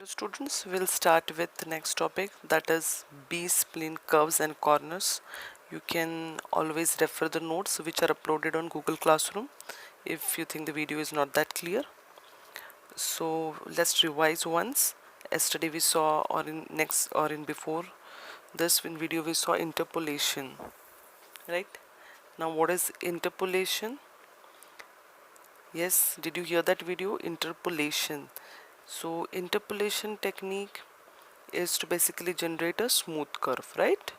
Hello students, we'll start with the next topic, that is B-spline curves and corners. You can always refer the notes which are uploaded on Google Classroom if you think the video is not that clear. So let's revise once. Yesterday we saw, or in before this in video we saw interpolation, right? Now what is interpolation? Yes, did you hear that video? Interpolation. So interpolation technique is to basically generate a smooth curve, right?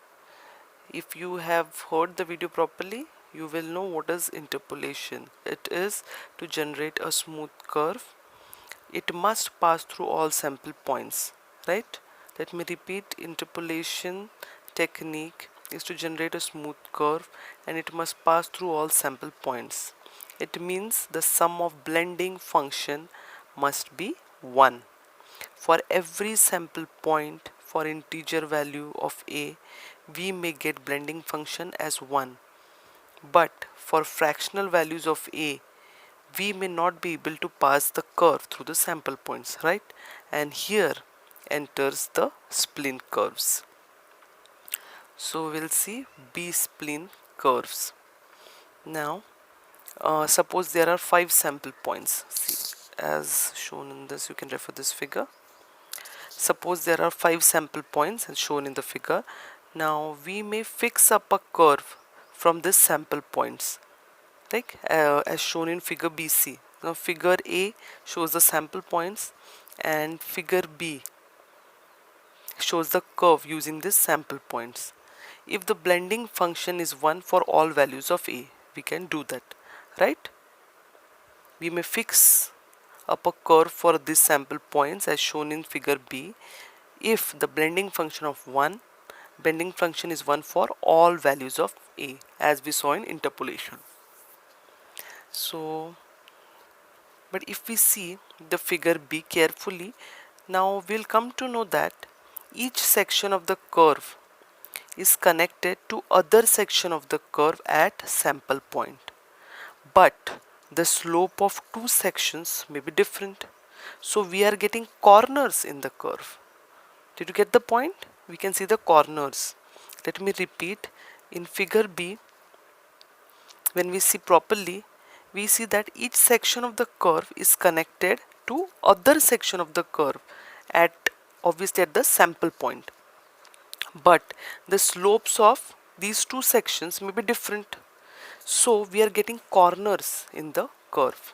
If you have heard the video properly, you will know what is interpolation. It is to generate a smooth curve. It must pass through all sample points, right? Let me repeat. Interpolation technique is to generate a smooth curve and it must pass through all sample points. It means the sum of blending function must be 1. For every sample point for integer value of a, we may get blending function as 1. But for fractional values of a, we may not be able to pass the curve through the sample points, right? And here enters the spline curves. So we'll see B-spline curves. Now, suppose there are 5 sample points. See, as shown in this, you can refer this figure. Suppose there are 5 sample points as shown in the figure. Now we may fix up a curve from this sample points, like as shown in figure BC. Now figure A shows the sample points and figure B shows the curve using this sample points. If the blending function is 1 for all values of A, we can do that, right? We may fix up a curve for this sample points as shown in figure B if the blending function of 1, blending function is 1 for all values of A, as we saw in interpolation. So, but if we see the figure B carefully, now we'll come to know that each section of the curve is connected to other section of the curve at sample point. But the slope of two sections may be different. So we are getting corners in the curve. Did you get the point? We can see the corners. Let me repeat. In figure B, when we see properly, we see that each section of the curve is connected to other section of the curve at obviously at the sample point. But the slopes of these two sections may be different. So we are getting corners in the curve.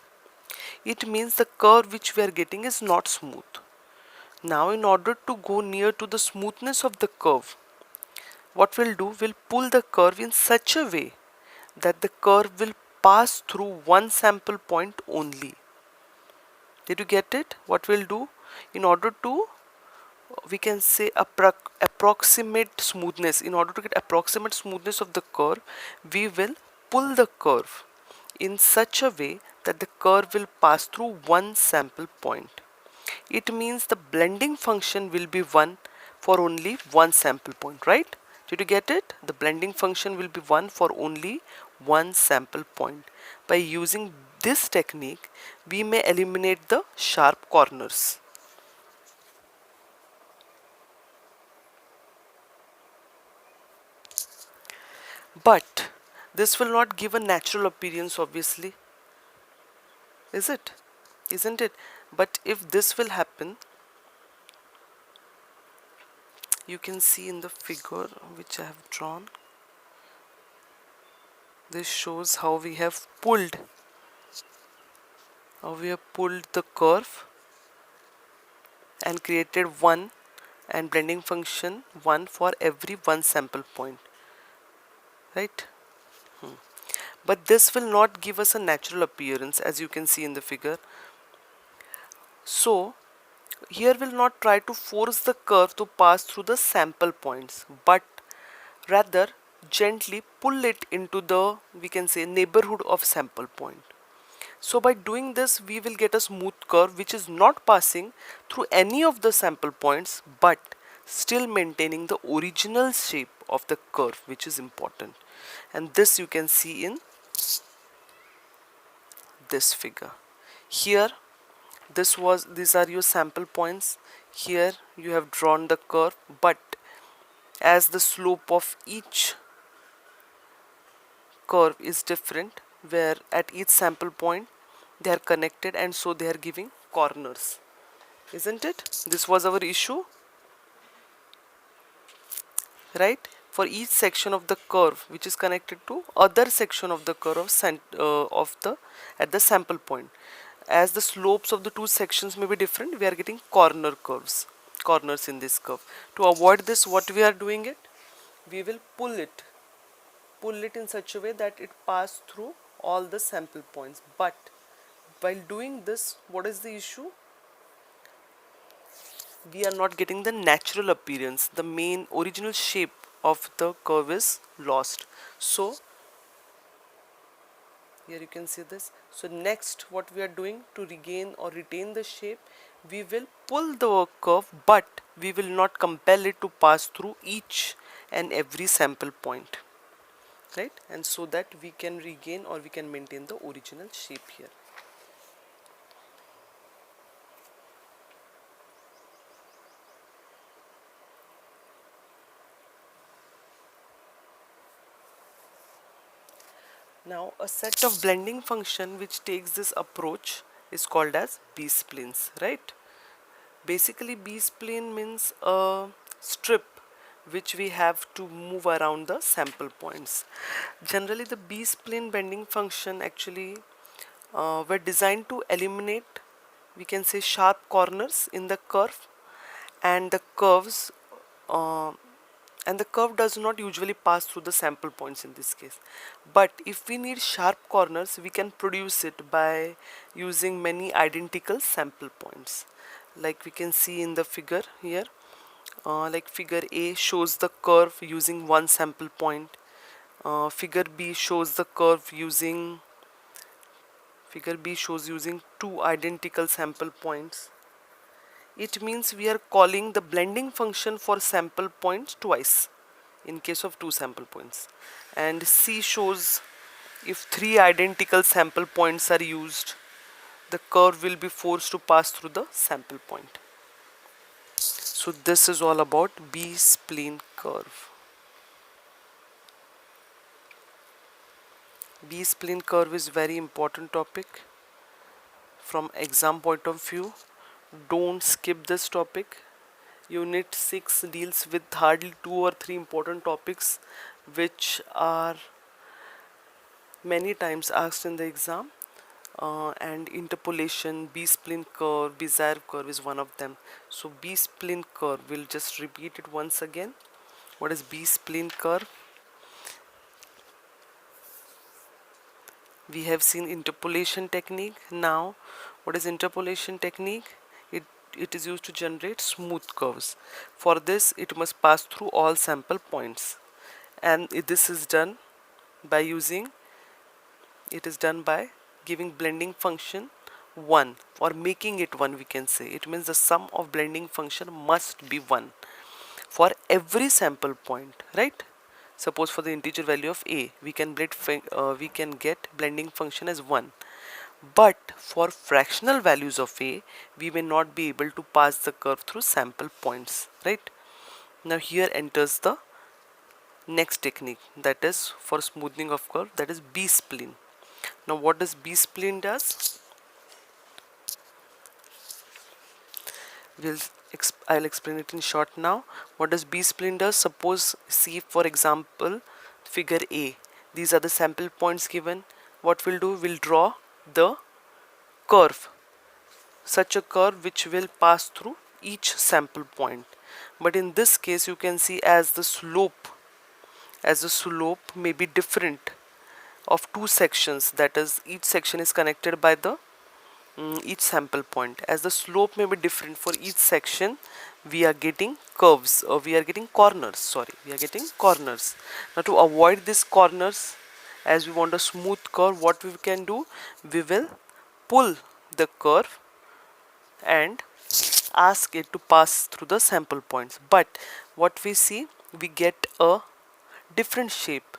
It means the curve which we are getting is not smooth. Now in order to go near to the smoothness of the curve, what we'll do, we'll pull the curve in such a way that the curve will pass through one sample point only. Did you get it? What we'll do, in order to, we can say approximate smoothness, in order to get approximate smoothness of the curve, we will pull the curve in such a way that the curve will pass through one sample point. It means the blending function will be 1 for only one sample point, right? Did you get it? The blending function will be 1 for only one sample point. By using this technique, we may eliminate the sharp corners. But this will not give a natural appearance, obviously. Is it? Isn't it? But if this will happen, you can see in the figure which I have drawn, this shows how we have pulled the curve and created 1 and blending function 1 for every one sample point, right? But this will not give us a natural appearance, as you can see in the figure. So here we'll not try to force the curve to pass through the sample points, but rather gently pull it into the, we can say, neighborhood of sample point. So by doing this, we will get a smooth curve which is not passing through any of the sample points, but still maintaining the original shape of the curve, which is important. And this you can see in this figure. Here, these are your sample points. Here you have drawn the curve, but as the slope of each curve is different, where at each sample point they are connected and so they are giving corners, isn't it? This was our issue, right? For each section of the curve which is connected to other section of the curve of the at the sample point, as the slopes of the two sections may be different, we are getting corners in this curve. To avoid this, what we are doing it, we will pull it in such a way that it pass through all the sample points. But while doing this, what is the issue? We are not getting the natural appearance. The main original shape of the curve is lost. So here you can see this. So next, what we are doing to regain or retain the shape, we will pull the curve, but we will not compel it to pass through each and every sample point, right? And so that we can regain or we can maintain the original shape here. Now a set of blending function which takes this approach is called as B-splines, right? Basically B-spline means a strip which we have to move around the sample points. Generally the B-spline bending function actually were designed to eliminate, we can say, sharp corners in the curve, and the curves uh, and the curve does not usually pass through the sample points in this case. But if we need sharp corners, we can produce it by using many identical sample points, like we can see in the figure here. Like figure A shows the curve using one sample point. Figure B shows the curve using two identical sample points. It means we are calling the blending function for sample points twice in case of two sample points. And C shows if three identical sample points are used, the curve will be forced to pass through the sample point. So this is all about B-spline curve. B-spline curve is very important topic from exam point of view. Don't skip this topic. Unit 6 deals with hardly 2 or 3 important topics which are many times asked in the exam, and interpolation, B-spline curve, Bezier curve is one of them. So B-spline curve, we'll just repeat it once again. What is B-spline curve? We have seen interpolation technique. Now what is interpolation technique? It is used to generate smooth curves. For this it must pass through all sample points, and this is done by giving blending function 1 or making it 1, we can say. It means the sum of blending function must be 1 for every sample point, right? Suppose for the integer value of a, we can get blending function as 1. But for fractional values of a, we may not be able to pass the curve through sample points, right? Now here enters the next technique, that is for smoothing of curve, that is B-spline. Now what does B-spline does? I'll explain it in short now. What does B-spline does? Suppose, see for example figure A. These are the sample points given. What we'll do, we'll draw the curve, such a curve which will pass through each sample point. But in this case you can see as the slope may be different of two sections, that is each section is connected by the each sample point. As the slope may be different for each section, we are getting corners. Now to avoid these corners, as we want a smooth curve, what we can do, we will pull the curve and ask it to pass through the sample points. But what we see, we get a different shape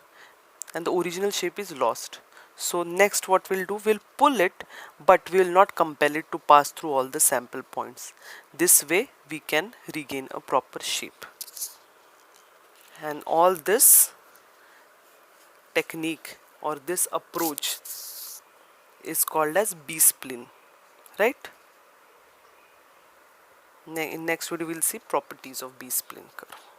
and the original shape is lost. So next what we'll do, we'll pull it, but we will not compel it to pass through all the sample points. This way we can regain a proper shape. And all this technique or this approach is called as B-spline, right? In next video we'll see properties of B-spline curve.